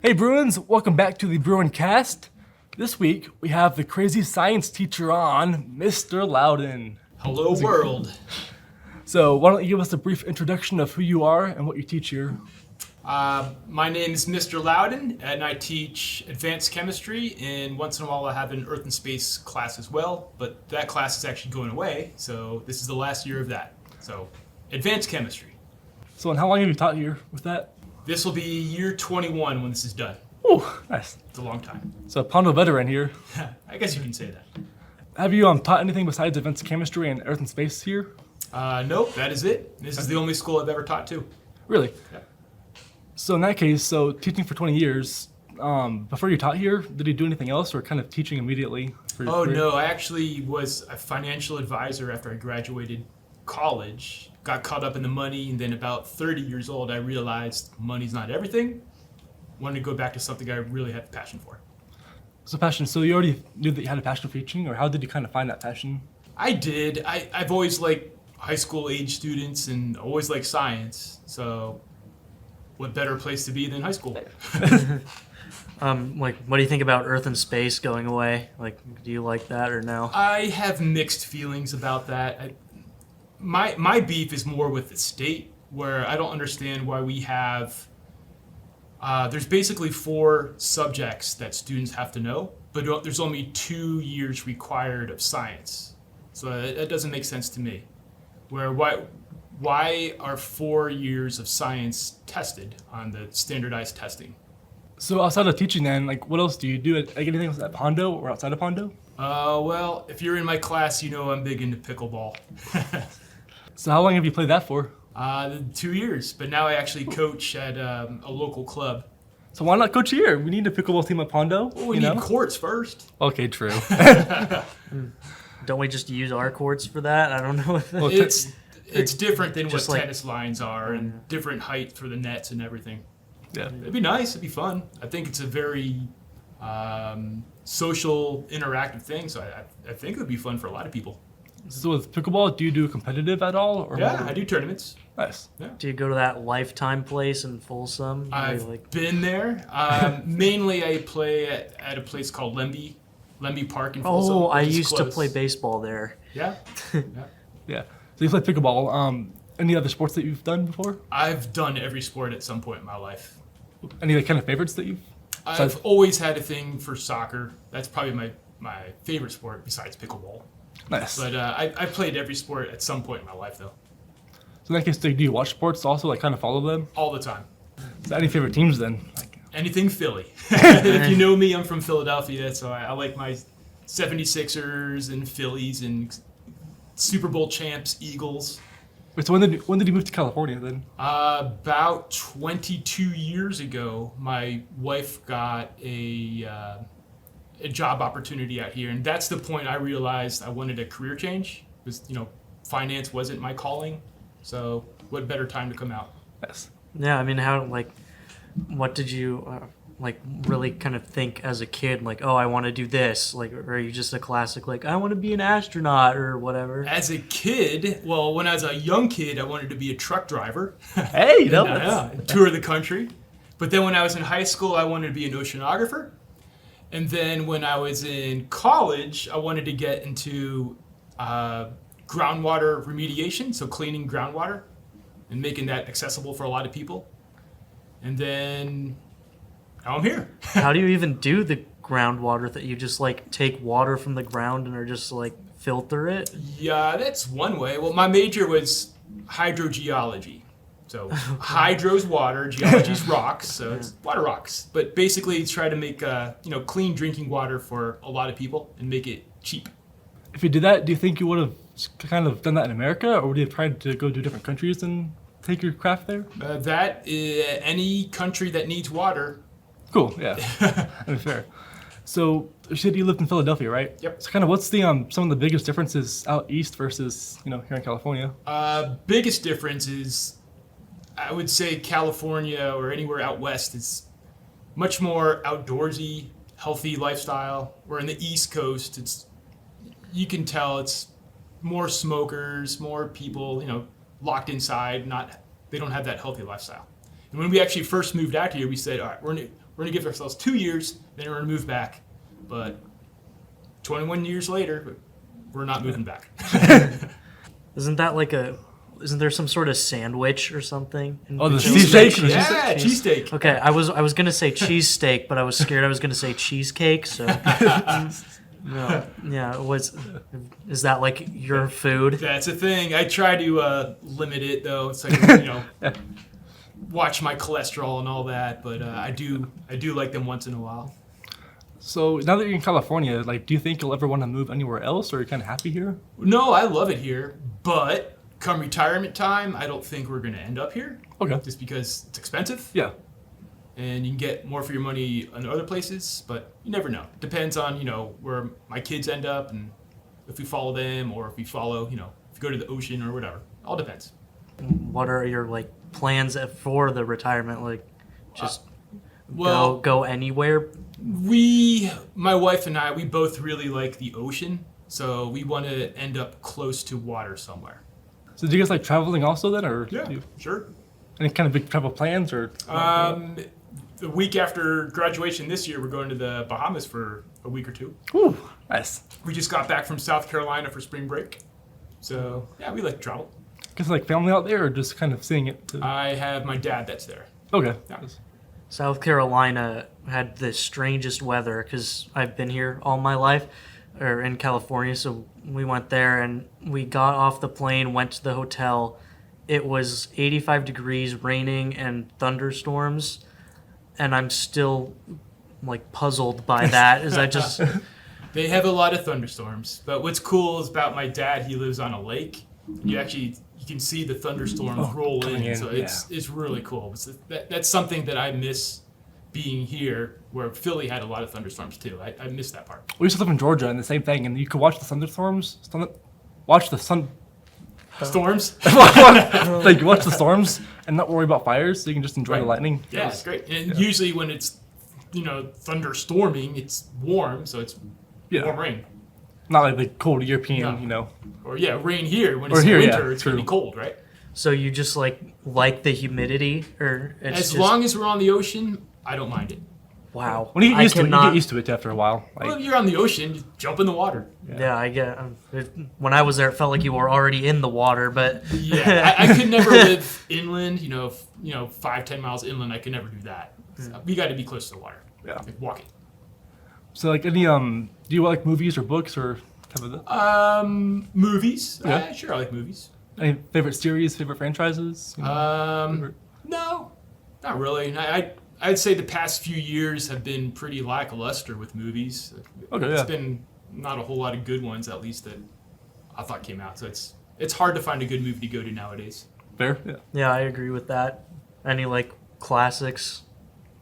Hey Bruins, welcome back to the BruinCast. This week we have the crazy science teacher on, Mr. Lowden. Hello world. So why don't you give us a brief introduction of who you are and what you teach here? My name is Mr. Lowden, and I teach advanced chemistry, and once in a while I have an Earth and Space class as well, but that class is actually going away, so this is the last year of that. So, advanced chemistry. So and how long have you taught here with that? This will be year 21 when this is done. Oh, nice. It's a long time. So a Pondo veteran here. I guess you can say that. Have you taught anything besides advanced chemistry and Earth and Space here? Nope, that is it. This is the only school I've ever taught to. Really? Yeah. So in that case, teaching for 20 years, before you taught here, did you do anything else or kind of teaching immediately for your career? No, I actually was a financial advisor after I graduated college. Got caught up in the money, and then about 30 years old, I realized money's not everything. Wanted to go back to something I really had passion for. So passion, so you already knew that you had a passion for teaching, or how did you kind of find that passion? I did. I've always liked high school age students and always liked science. So what better place to be than high school? What do you think about Earth and Space going away? Like, do you like that or no? I have mixed feelings about that. My beef is more with the state, where I don't understand why we have... there's basically 4 subjects that students have to know, but there's only 2 years required of science. So that doesn't make sense to me. Why are 4 years of science tested on the standardized testing? So outside of teaching then, like what else do you do? Like anything else at Pondo or outside of Pondo? Well, if you're in my class, you know I'm big into pickleball. So how long have you played that for? 2 years, but now I actually coach at a local club. So why not coach here? We need a pickleball team at Pondo. Well, we need courts first. Okay, true. Don't we just use our courts for that? I don't know. Well, It's different than what Just like- tennis lines are, and different height for the nets and everything. yeah. It'd be nice. It'd be fun. I think it's a very social, interactive thing. So I think it would be fun for a lot of people. So with pickleball, do you do competitive at all? Or Yeah, more? I do tournaments. Nice. Do you go to that Lifetime place in Folsom? I've been there. Mainly, I play at a place called Lemby Park in Folsom. Oh, I which is used to close. play baseball there. Yeah. Yeah. So you play pickleball. Any other sports that you've done before? I've done every sport at some point in my life. Any like kind of favorites that you've? I've always had a thing for soccer. That's probably my favorite sport besides pickleball. Nice. But I played every sport at some point in my life, though. So in that case, do you watch sports also? Like kind of follow them? All the time. So any favorite teams then? Like, Anything Philly. If you know me, I'm from Philadelphia, so I like my 76ers and Phillies and Super Bowl champs, Eagles. wait, so when did you move to California then? About 22 years ago, my wife got a job opportunity out here, and that's the point I realized I wanted a career change. Because finance wasn't my calling, so what better time to come out? Yes. Yeah, I mean, what did you really kind of think as a kid? Like, oh, I want to do this. Like, or are you just a classic like, I want to be an astronaut or whatever? As a kid, well, when I was a young kid, I wanted to be a truck driver. Hey, no. Tour the country. But then when I was in high school, I wanted to be an oceanographer. And then when I was in college, I wanted to get into groundwater remediation, so cleaning groundwater and making that accessible for a lot of people. And then now I'm here. How do you even do the groundwater that you just like take water from the ground and are just like filter it? Yeah, that's one way. Well, my major was hydrogeology. So hydro's water, geology's rocks, so it's water rocks. But basically try to make clean drinking water for a lot of people and make it cheap. If you did that, do you think you would have kind of done that in America, or would you have tried to go to different countries and take your craft there? Any country that needs water. Cool, yeah. That's fair. So you said you lived in Philadelphia, right? Yep. So kind of what's the some of the biggest differences out east versus here in California? Biggest difference is, I would say California or anywhere out west is much more outdoorsy, healthy lifestyle. Where in the East Coast, you can tell it's more smokers, more people, locked inside. They don't have that healthy lifestyle. And when we actually first moved out here, we said, all right, we're gonna give ourselves 2 years, then we're gonna move back. But 21 years later, we're not moving back. Isn't that like isn't there some sort of sandwich or something? Oh, the cheesesteak? cheesesteak? Yeah, cheesesteak. Okay, I was gonna say cheesesteak, but I was scared I was gonna say cheesecake. So, no, yeah, is that like your food? That's a thing. I try to limit it though. It's like watch my cholesterol and all that. But I do like them once in a while. So now that you're in California, like, do you think you'll ever want to move anywhere else, or are you kind of happy here? No, I love it here, but come retirement time, I don't think we're gonna end up here. Okay. Just because it's expensive. Yeah. And you can get more for your money in other places, but you never know. Depends on, where my kids end up and if we follow them or if we follow, if we go to the ocean or whatever. All depends. What are your like plans for the retirement? Like, just Well, go anywhere. My wife and I, we both really like the ocean, so we want to end up close to water somewhere. So do you guys like traveling also then, or do you, Sure. any kind of big travel plans, or? The week after graduation this year, we're going to the Bahamas for a week or two. Ooh, nice. We just got back from South Carolina for spring break. So, yeah, we like to travel. Guess like family out there, or just kind of seeing it? I have my dad that's there. Okay. Yeah. South Carolina had the strangest weather because I've been here all my life, or in California. So we went there and we got off the plane, went to the hotel. It was 85 degrees, raining, and thunderstorms. And I'm still like puzzled by that. Is I just They have a lot of thunderstorms. But what's cool is about my dad, he lives on a lake. You can see the thunderstorms roll in. So it's really cool. That's something that I miss being here, where Philly had a lot of thunderstorms too. I miss that part. We used to live in Georgia, and the same thing, and you could watch the thunderstorms. Watch the sun. Storms? Like you watch the storms and not worry about fires, so you can just enjoy the lightning. Yeah, it's great. And usually when it's thunderstorming, it's warm, so it's warm rain. Not like the cold European, Or rain here when it's here, winter, yeah, it's gonna be true. cold, right? so you just like the humidity, or it's As just, long as we're on the ocean, I don't mind it. wow. When you get I used to it, you cannot- get used to it after a while. Like, Well, if you're on the ocean, you jump in the water. Yeah, I get. When I was there, it felt like you were already in the water, but Yeah, I could never live inland. 5-10 miles inland. I could never do that. So we got to be close to the water. Yeah. Like walking. so like any do you like movies or books or type of that? Movies. Yeah. Sure, I like movies. Any favorite series, favorite franchises? No, not really. I'd say the past few years have been pretty lackluster with movies. Okay, It's yeah. been not a whole lot of good ones, at least that I thought came out. So it's hard to find a good movie to go to nowadays. Fair, yeah. yeah, I agree with that. Any like classics?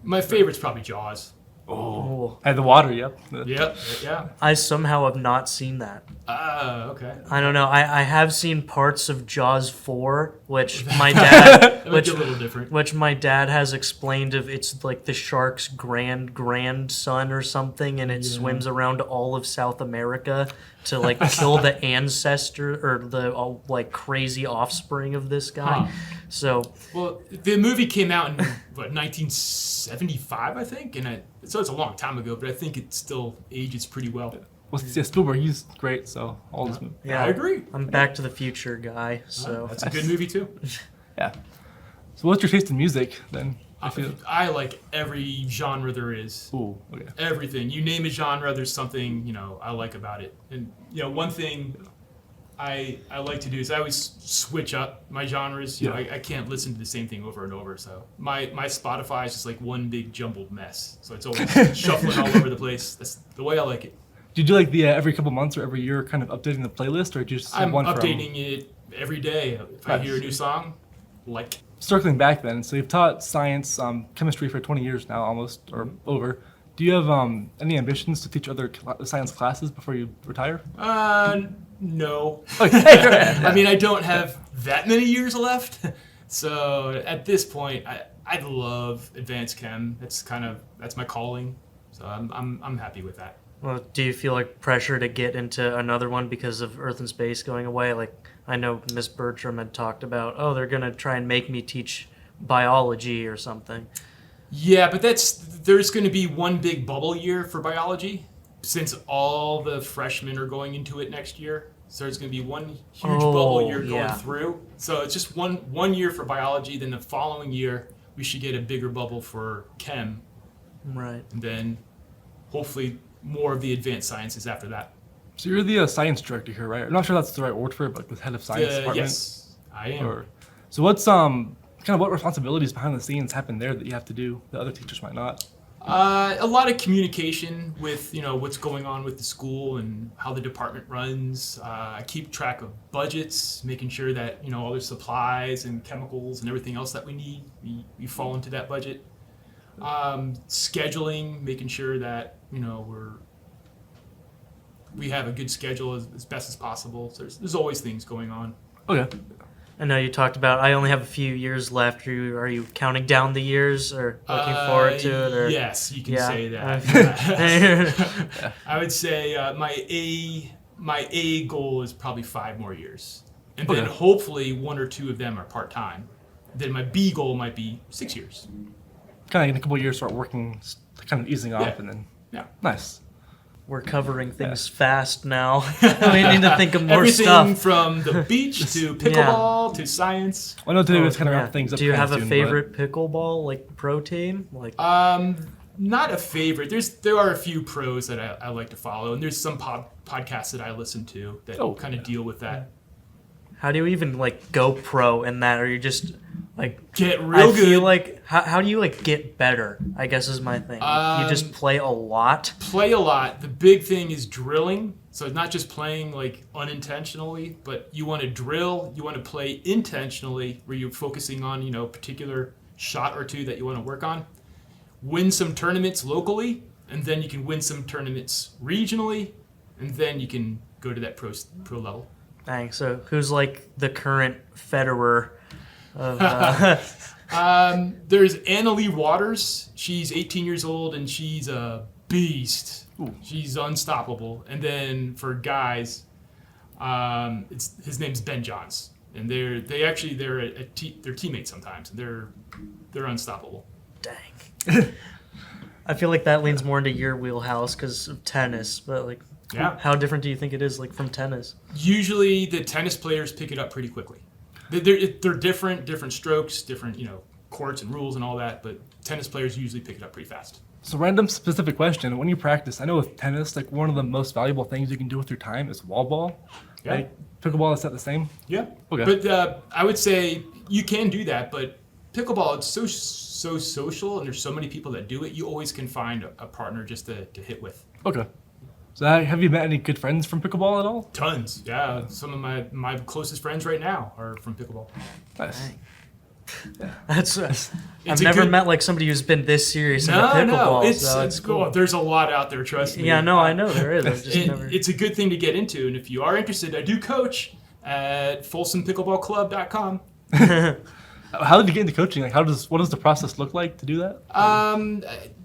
My favorite's probably Jaws. Oh, Had the water, yep. Yep. Yeah. I somehow have not seen that. Okay. I don't know. I have seen parts of Jaws 4, which my dad, That might which be a little different. which my dad has explained of it's like the shark's grandson or something, and it swims around all of South America to like kill the ancestor or the like crazy offspring of this guy. Huh. So Well, the movie came out in 1975, I think, so it's a long time ago. But I think it still ages pretty well. Well, yeah, Spielberg, he's great, so all this movie. yeah, I agree. I'm Back to the Future guy. So That's a good movie too. Yeah. So what's your taste in music then? I feel. I like every genre there is. Ooh, okay. Everything. You name a genre, there's something, I like about it. And, one thing I like to do is I always switch up my genres. I can't listen to the same thing over and over. So my Spotify is just like one big jumbled mess. So it's always shuffling all over the place. That's the way I like it. Do you do like the every couple months or every year kind of updating the playlist, or do you just have I'm one updating it every day. If I hear a new song, like. Circling back then, so you've taught science, chemistry for 20 years now, almost, or over. Do you have any ambitions to teach other science classes before you retire? No. Okay. I mean, I don't have that many years left. So at this point, I love advanced chem. That's my calling. So I'm happy with that. well, do you feel like pressure to get into another one because of Earth and Space going away? Like, I know Miss Bertram had talked about, they're going to try and make me teach biology or something. Yeah, but there's going to be one big bubble year for biology since all the freshmen are going into it next year. So there's going to be one huge bubble year going through. So it's just one year for biology. Then the following year, we should get a bigger bubble for chem. Right. And then hopefully more of the advanced sciences after that. So you're the science director here, right? I'm not sure that's the right word for it, but the head of science department. Yes, I am. So what's kind of what responsibilities behind the scenes happen there that you have to do that other teachers might not? A lot of communication with what's going on with the school and how the department runs. I keep track of budgets, making sure that all the supplies and chemicals and everything else that we need, we fall into that budget. Scheduling, making sure that we have a good schedule as best as possible. So there's always things going on. Okay. I know you talked about I only have a few years left. Are you counting down the years or looking forward to it? Or? Yes, you can say that. I would say my A goal is probably 5 more years. And then hopefully 1 or 2 of them are part-time. Then my B goal might be 6 years. Kind of in a couple of years start working, kind of easing off, and then nice. We're covering things fast now. We need to think of more Everything stuff. from the beach to pickleball to science. I know today was kind of wrap things up. Do you have a soon, favorite pickleball pro team? Not a favorite. There are a few pros that I like to follow, and there's some podcasts that I listen to that kind of deal with that. How do you even go pro in that? Or you just get real good? I feel like how do you get better? I guess is my thing. You just play a lot. Play a lot. The big thing is drilling. So it's not just playing unintentionally, but you want to drill. You want to play intentionally, where you're focusing on a particular shot or two that you want to work on. Win some tournaments locally, and then you can win some tournaments regionally, and then you can go to that pro level. Dang. So who's the current Federer of? There's Annalie Waters. She's 18 years old and she's a beast. Ooh. She's unstoppable. And then for guys, his name's Ben Johns, and they're teammates sometimes. And they're unstoppable. Dang. I feel like that leans more into your wheelhouse because of tennis, but how different do you think it is from tennis? Usually the tennis players pick it up pretty quickly. They're different strokes, different courts and rules and all that, but tennis players usually pick it up pretty fast. So random specific question. When you practice, I know with tennis, one of the most valuable things you can do with your time is wall ball. Yeah. Pickleball, is that the same? Yeah. Okay. But I would say you can do that, but pickleball, it's so social, and there's so many people that do it, you always can find a partner just to hit with. Okay. So have you met any good friends from pickleball at all? Tons, yeah. Some of my closest friends right now are from pickleball. Nice. Yeah. I've never met somebody who's been this serious about pickleball. No, it's cool. There's a lot out there, trust me. Yeah, no, I know there is. It's a good thing to get into, and if you are interested, I do coach at FolsomPickleballClub.com. How did you get into coaching? What does the process look like to do that?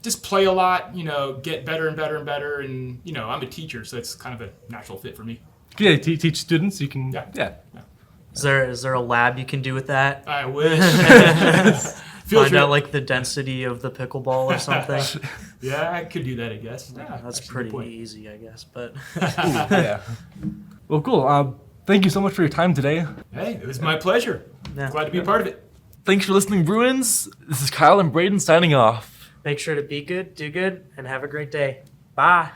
Just play a lot, get better and better and better, and I'm a teacher, so it's kind of a natural fit for me. Yeah, teach students. You can. Yeah. Is there a lab you can do with that? I wish. Find out the density of the pickleball or something. Yeah, I could do that, I guess. Yeah, that's pretty easy, I guess. But yeah. Well, cool. Thank you so much for your time today. Hey, it was my pleasure. Yeah. Glad to be a part of it. Thanks for listening, Bruins. This is Kyle and Braden signing off. Make sure to be good, do good, and have a great day. Bye.